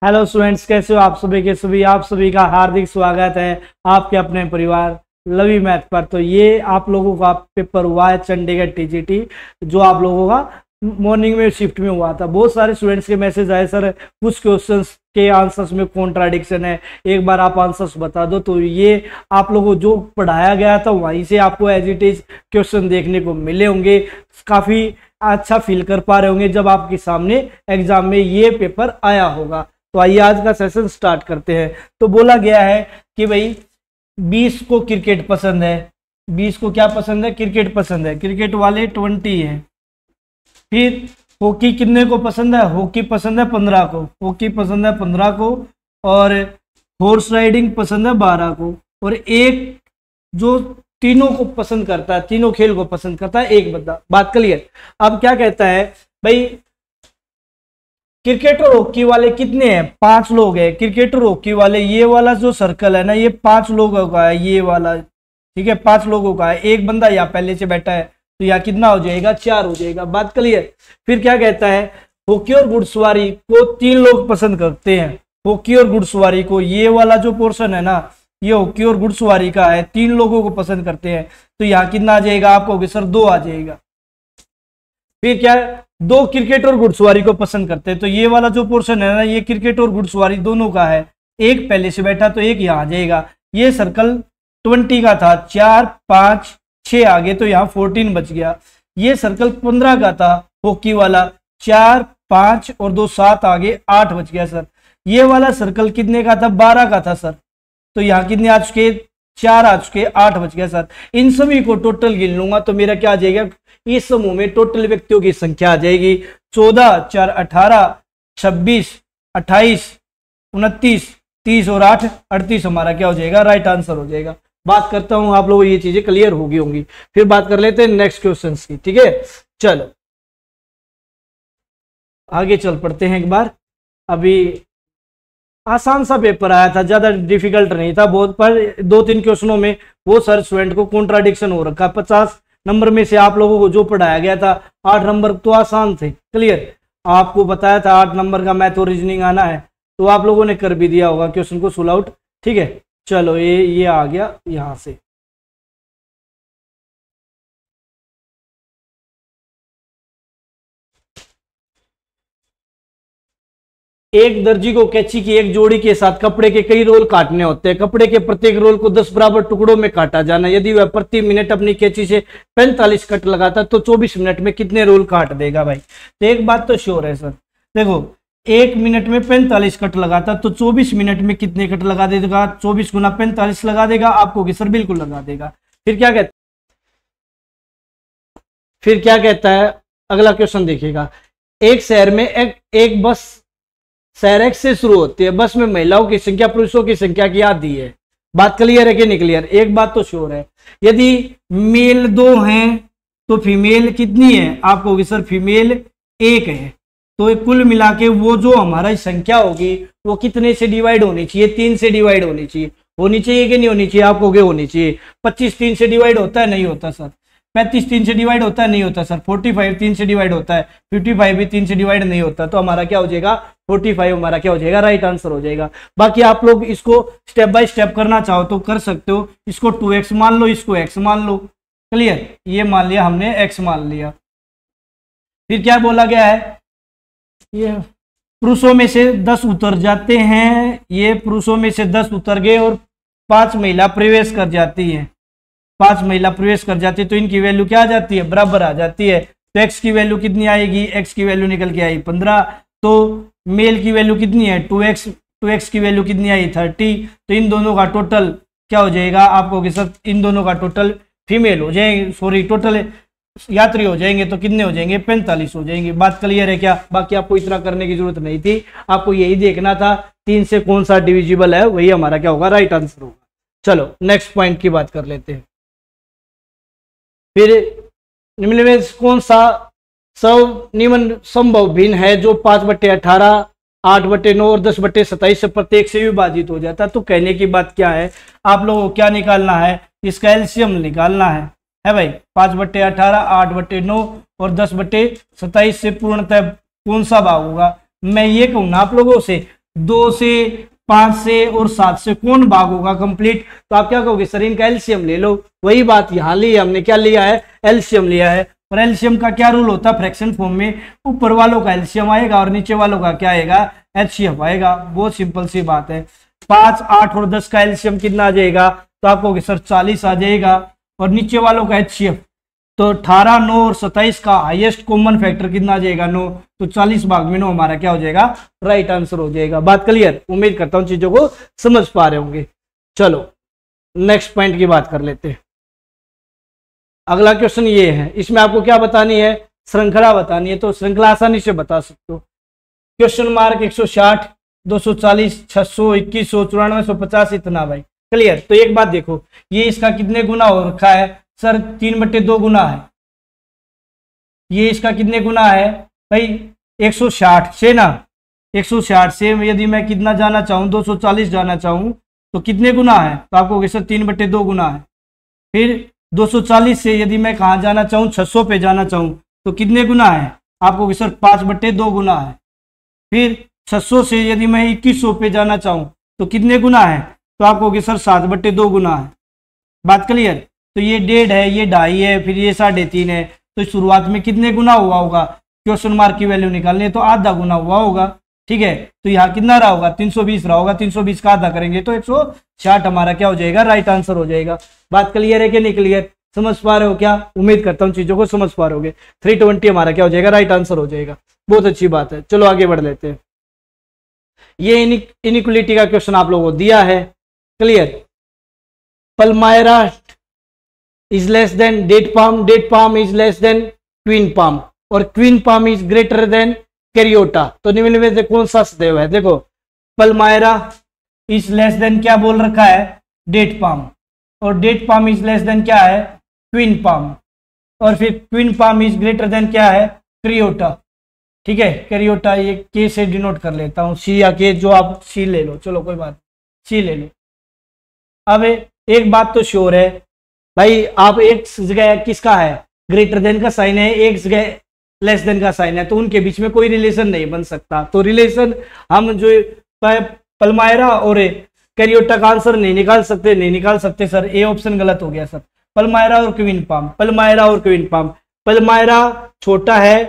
Hello students, कैसे हो आप सभी आप सभी का हार्दिक स्वागत है आपके अपने परिवार लवी मैथ पर। तो ये आप लोगों का पेपर हुआ है चंडीगढ़ टीजीटी, जो आप लोगों का मॉर्निंग में शिफ्ट में हुआ था। बहुत सारे स्टूडेंट्स के मैसेज आए, सर कुछ क्वेश्चंस के आंसर्स में कॉन्ट्राडिक्शन है, एक बार आप आंसर्स बता दो। तो ये आप लोगों को जो पढ़ाया गया था वहीं से आपको एज इट इज क्वेश्चन देखने को मिले होंगे। काफ़ी अच्छा फील कर पा रहे होंगे जब आपके सामने एग्जाम में ये पेपर आया होगा। तो आइए आज का सेशन स्टार्ट करते हैं। तो बोला गया है कि भाई 20 को क्रिकेट पसंद है, 20 को क्या पसंद है? क्रिकेट पसंद है। क्रिकेट वाले 20 है। फिर हॉकी कितने को पसंद है? हॉकी पसंद है 15 को, हॉकी पसंद है 15 को। और हॉर्स राइडिंग पसंद है 12 को। और एक जो तीनों को पसंद करता है, तीनों खेल को पसंद करता है, एक बंदा। बात क्लियर। अब क्या कहता है भाई, क्रिकेट और हॉकी वाले कितने हैं? 5 लोग हैं। क्रिकेट और हॉकी वाले, ये वाला जो सर्कल है ना, ये 5 लोगों का है, ये वाला, ठीक है, 5 लोगों का है। एक बंदा यहाँ पहले से बैठा है, तो यहाँ कितना हो जाएगा? 4 हो जाएगा। बात क्लियर। फिर क्या कहता है, हॉकी और घुड़सवारी को 3 लोग पसंद करते हैं। हॉकी और घुड़सवारी को, ये वाला जो पोर्शन है ना, ये हॉकी और घुड़सवारी का है, 3 लोगों को पसंद करते हैं। तो यहाँ कितना आ जाएगा? आप कहोगे सर 2 आ जाएगा। फिर क्या है, 2 क्रिकेट और घुड़सवारी को पसंद करते हैं। तो ये वाला जो पोर्शन है ना, ये क्रिकेट और घुड़सवारी दोनों का है। एक पहले से बैठा तो एक यहाँ आ जाएगा। ये सर्कल 20 का था, 4 5 6 आगे, तो यहाँ 14 बच गया। ये सर्कल 15 का था हॉकी वाला, 4 5 और 2 7 आगे, 8 बच गया सर। ये वाला सर्कल कितने का था? 12 का था सर। तो यहाँ कितने आ चुके? 4 आ चुके, 8 बच गया सर। इन सभी को टोटल गिन लूंगा तो मेरा क्या आ जाएगा? इस समूह में टोटल व्यक्तियों की संख्या आ जाएगी 14 4 18 26 28 29 30 और 8 38। हमारा क्या हो जाएगा? राइट आंसर हो जाएगा। बात करता हूं, आप लोगों को ये चीजें क्लियर होगी होंगी। फिर बात कर लेते हैं नेक्स्ट क्वेश्चन की, ठीक है। चलो आगे चल पड़ते हैं एक बार। अभी आसान सा पेपर आया था, ज्यादा डिफिकल्ट नहीं था बहुत, पर 2-3 क्वेश्चनों में वो सर स्टूडेंट को कॉन्ट्राडिक्शन हो रखा। 50 नंबर में से आप लोगों को जो पढ़ाया गया था, 8 नंबर तो आसान थे। क्लियर। आपको बताया था 8 नंबर का मैथ और रीजनिंग आना है, तो आप लोगों ने कर भी दिया होगा क्वेश्चन को सोल्व आउट, ठीक है। चलो ये आ गया यहां से। एक दर्जी को कैंची की एक जोड़ी के साथ कपड़े के कई रोल काटने होते हैं। कपड़े के प्रत्येक रोल को 10 बराबर टुकड़ों में काटा जाना। यदि वह प्रति मिनट अपनी कैंची से 45 कट लगाता तो 24 मिनट में कितने रोल काट देगा भाई? तो एक बात तो श्योर है सर, देखो 1 मिनट में 45 कट लगाता तो 24 मिनट में कितने कट लगा देगा? 24 गुना 45 लगा देगा। आपको कि सर बिल्कुल लगा देगा। फिर क्या कहता है अगला क्वेश्चन देखिएगा। एक शहर में एक बस शहर एक्स से शुरू होती है। बस में महिलाओं की संख्या पुरुषों की संख्या की आधी है। बात क्लियर है कि नहीं क्लियर? एक बात तो श्योर है, यदि मेल 2 हैं तो फीमेल कितनी है? आप कहोगे सर फीमेल 1 है। तो कुल मिला के वो जो हमारा संख्या होगी वो कितने से डिवाइड होनी चाहिए? 3 से डिवाइड होनी चाहिए। होनी चाहिए कि नहीं होनी चाहिए? आप कहोगे होनी चाहिए। 25 3 से डिवाइड होता है? नहीं होता सर। 35 3 से डिवाइड होता है? नहीं होता सर। 45 3 से डिवाइड होता है? 55 भी 3 से डिवाइड नहीं होता। तो हमारा क्या हो जाएगा? 45 हमारा क्या हो जाएगा? राइट आंसर हो जाएगा। बाकी आप लोग इसको स्टेप बाय स्टेप करना चाहो तो कर सकते हो। इसको 2x मान लो, इसको x मान लो। क्लियर। ये मान लिया हमने, x मान लिया। फिर क्या बोला गया है? ये पुरुषों में से 10 उतर जाते हैं। ये पुरुषों में से 10 उतर गए और 5 महिला प्रवेश कर जाती है। 5 महिला प्रवेश कर जाती है तो इनकी वैल्यू क्या आ जाती है? बराबर आ जाती है। तो x की वैल्यू कितनी आएगी? x की वैल्यू निकल के आई 15। तो मेल की वैल्यू कितनी है? 2x की वैल्यू कितनी आई? 30। तो इन दोनों का टोटल क्या हो जाएगा? आपको सर इन दोनों का टोटल फीमेल हो जाएंगे, सॉरी टोटल यात्री हो जाएंगे तो कितने हो जाएंगे? 45 हो जाएंगे। बात क्लियर है क्या? बाकी आपको इतना करने की जरूरत नहीं थी, आपको यही देखना था 3 से कौन सा डिविजिबल है, वही हमारा क्या होगा? राइट आंसर होगा। चलो नेक्स्ट पॉइंट की बात कर लेते हैं। फिर निम्न में कौन सा निम्न संभव भिन्न है जो 5/18 8/9 और 10/27 से प्रत्येक से विभाजित हो जाता है? तो कहने की बात क्या है, आप लोगों को क्या निकालना है? इसका एलसीएम निकालना है भाई। 5/18 8/9 और 10/27 से पूर्णतः कौन सा भाग होगा? मैं ये कहूँ ना आप लोगों से, 2 से, 5 से और 7 से कौन भाग होगा कंप्लीट? तो आप क्या कहोगे सर इनका एलसीएम ले लो। वही बात यहाँ ली, हमने क्या लिया है? एलसीएम लिया है। और एलसीएम का क्या रूल होता है फ्रैक्शन फॉर्म में? ऊपर वालों का एलसीएम आएगा और नीचे वालों का क्या आएगा? एचसीएफ आएगा। बहुत सिंपल सी बात है। 5, 8 और 10 का एलसीएम कितना आ जाएगा? तो आप कहोगे सर 40 आ जाएगा। और नीचे वालों का एचसीएफ तो 18, 9 और 27 का हाईएस्ट कॉमन फैक्टर कितना आ जाएगा? 9। तो 40 भाग में 9 हमारा क्या हो जाएगा? राइट आंसर हो जाएगा। बात क्लियर? उम्मीद करता हूं चीजों को समझ पा रहे होंगे। चलो नेक्स्ट पॉइंट की बात कर लेते हैं। अगला क्वेश्चन ये है, इसमें आपको क्या बतानी है? श्रृंखला बतानी है। तो श्रृंखला आसानी से बता सकते हो। क्वेश्चन मार्क 160, 240, 600, 2100, 9450 इतना भाई क्लियर। तो एक बात देखो, ये इसका कितने गुना हो रखा है? सर 3/2 गुना है। ये इसका कितने गुना है भाई? 160 से ना, 160 से यदि मैं कितना जाना चाहूँ? 240 जाना चाहूँ तो कितने गुना है? तो आपको सर 3/2 गुना है। फिर 240 से यदि मैं कहाँ जाना चाहूँ? 600 पे जाना चाहूँ तो कितने गुना है? आपको सर 5/2 गुना है। फिर 600 से यदि मैं 2100 पे जाना चाहूँ तो कितने गुना है? तो आपको सर 7/2 गुना है। बात क्लियर? तो ये 1.5 है, ये 2.5 है, फिर ये 3.5 है। तो शुरुआत में कितने गुना हुआ होगा? क्वेश्चन मार्क की वैल्यू निकालनी है तो आधा गुना हुआ होगा। ठीक है, तो यहाँ कितना रहा होगा? 320 रहा होगा। 320 का आधा करेंगे तो 160 हमारा क्या हो जाएगा? राइट आंसर हो जाएगा। बात क्लियर है कि नहीं क्लियर? समझ पा रहे हो क्या? उम्मीद करता हूँ चीजों को समझ पा रहे होगे। 320 हमारा क्या हो जाएगा? राइट आंसर हो जाएगा। बहुत अच्छी बात है। चलो आगे बढ़ लेते हैं। ये इनइक्वालिटी का क्वेश्चन आप लोगों को दिया है। Clear? Palmyra is less than date palm is less than queen palm और queen palm is greater than caryota। तो निम्न में से कौन सा सदैव है? देखो पल्मायरा is less than क्या बोल रखा है? Date palm. और date palm is less than क्या है? Queen palm. और फिर queen palm is greater than क्या है? क्रियोटा। ठीक है, कैरियोटा ये के से डिनोट कर लेता हूँ, सी या के, जो आप सी ले लो। चलो कोई बात, सी ले लो। अब एक बात तो श्योर है भाई, आप एक जगह किसका है? ग्रेटर देन का साइन है, एक जगह लेस देन का साइन है, तो उनके बीच में कोई रिलेशन नहीं बन सकता। तो रिलेशन हम जो पल्मायरा और कैरियोटा का आंसर नहीं निकाल सकते। नहीं निकाल सकते सर, ए ऑप्शन गलत हो गया सर। पल्मायरा और क्वीन पाम, पल्मायरा और क्वीन पाम। पल्मायरा छोटा है,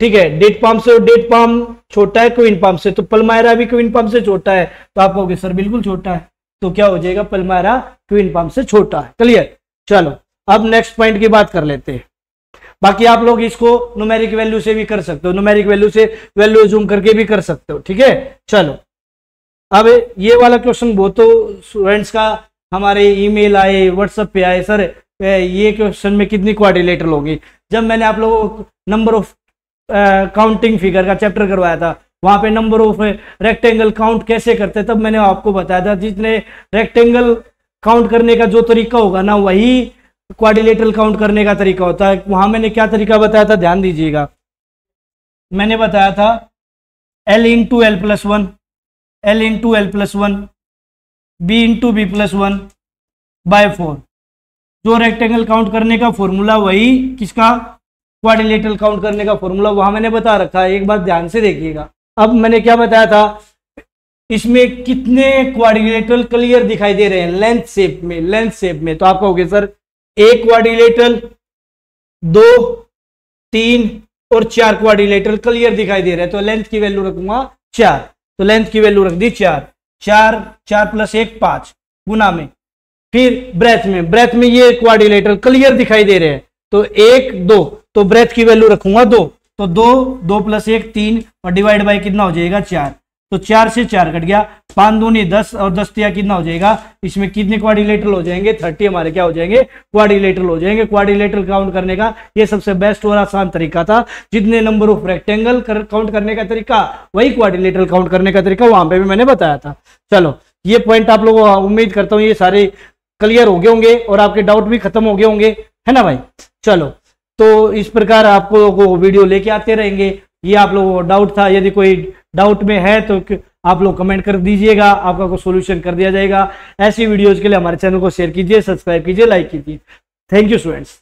ठीक है, डेट पाम से, और डेट पाम छोटा है क्वीन पाम से, तो पल्मायरा भी क्वीन पाम से छोटा है। तो आप कहोगे सर बिल्कुल छोटा है। तो क्या हो जाएगा? पल्मायरा क्वीन पाम से छोटा है। क्लियर? चलो अब नेक्स्ट पॉइंट की बात कर लेते हैं। बाकी आप लोग इसको न्यूमेरिक वैल्यू से भी कर सकते हो, न्यूमेरिक वैल्यू से वैल्यू जूम करके भी कर सकते हो। ठीक है, चलो अब ये वाला क्वेश्चन बहुत तो स्टूडेंट्स का हमारे ईमेल आए, व्हाट्सएप पे आए, सर ये क्वेश्चन में कितनी क्वाड्रिलेटरल होगी। जब मैंने आप लोगों को नंबर ऑफ काउंटिंग फिगर का चैप्टर करवाया था, वहां पे नंबर ऑफ रेक्टेंगल काउंट कैसे करते, तब मैंने आपको बताया था जितने रेक्टेंगल काउंट करने का जो तरीका होगा ना, वही क्वाड्रिलेटरल काउंट करने का तरीका होता है। वहां मैंने क्या तरीका बताया था, ध्यान दीजिएगा। मैंने बताया था L into L plus one, L into L plus one, B into B plus one by 4। जो रेक्टेंगल काउंट करने का फॉर्मूला, वही किसका? क्वाड्रिलेटरल काउंट करने का फॉर्मूला वहां मैंने बता रखा है। एक बात ध्यान से देखिएगा। अब मैंने क्या बताया था, इसमें कितने क्वाड्रिलेटरल क्लियर दिखाई दे रहे हैं? लेंथ शेप में, लेंथ शेप में। तो आप कहोगे सर एक क्वाड्रिलेटरल, 2, 3 और 4 क्वाड्रिलेटरल क्लियर दिखाई दे रहे हैं। तो लेंथ की वैल्यू रखूंगा 4। तो लेंथ की वैल्यू रख दी 4, 4 प्लस 1 5 गुना में। फिर ब्रेथ में, ब्रेथ में ये क्वाड्रिलेटरल क्लियर दिखाई दे रहे हैं, तो 1, 2, तो ब्रेथ की वैल्यू रखूंगा 2। तो 2 प्लस 1 3 और डिवाइड बाय कितना हो जाएगा? 4। तो 4 से 4 कट गया, 5 दूनी 10 और 10 तिया कितना हो जाएगा? इसमें कितने क्वाड्रिलेटरल हो जाएंगे? 30 हमारे क्या हो जाएंगे? क्वाड्रिलेटरल हो जाएंगे। क्वाड्रिलेटरल काउंट करने का ये सबसे बेस्ट और आसान तरीका था। जितने नंबर ऑफ रेक्टेंगल काउंट करने का तरीका, वही क्वाड्रिलेटरल काउंट करने का तरीका वहां पे भी मैंने बताया था। चलो ये पॉइंट आप लोगों को उम्मीद करता हूँ ये सारे क्लियर हो गए होंगे और आपके डाउट भी खत्म हो गए होंगे, है ना भाई। चलो तो इस प्रकार आपको वीडियो लेके आते रहेंगे। ये आप लोगों को डाउट था, यदि कोई डाउट में है तो आप लोग कमेंट कर दीजिएगा, आपका को सॉल्यूशन कर दिया जाएगा। ऐसी वीडियोज के लिए हमारे चैनल को शेयर कीजिए, सब्सक्राइब कीजिए, लाइक कीजिए। Thank you students.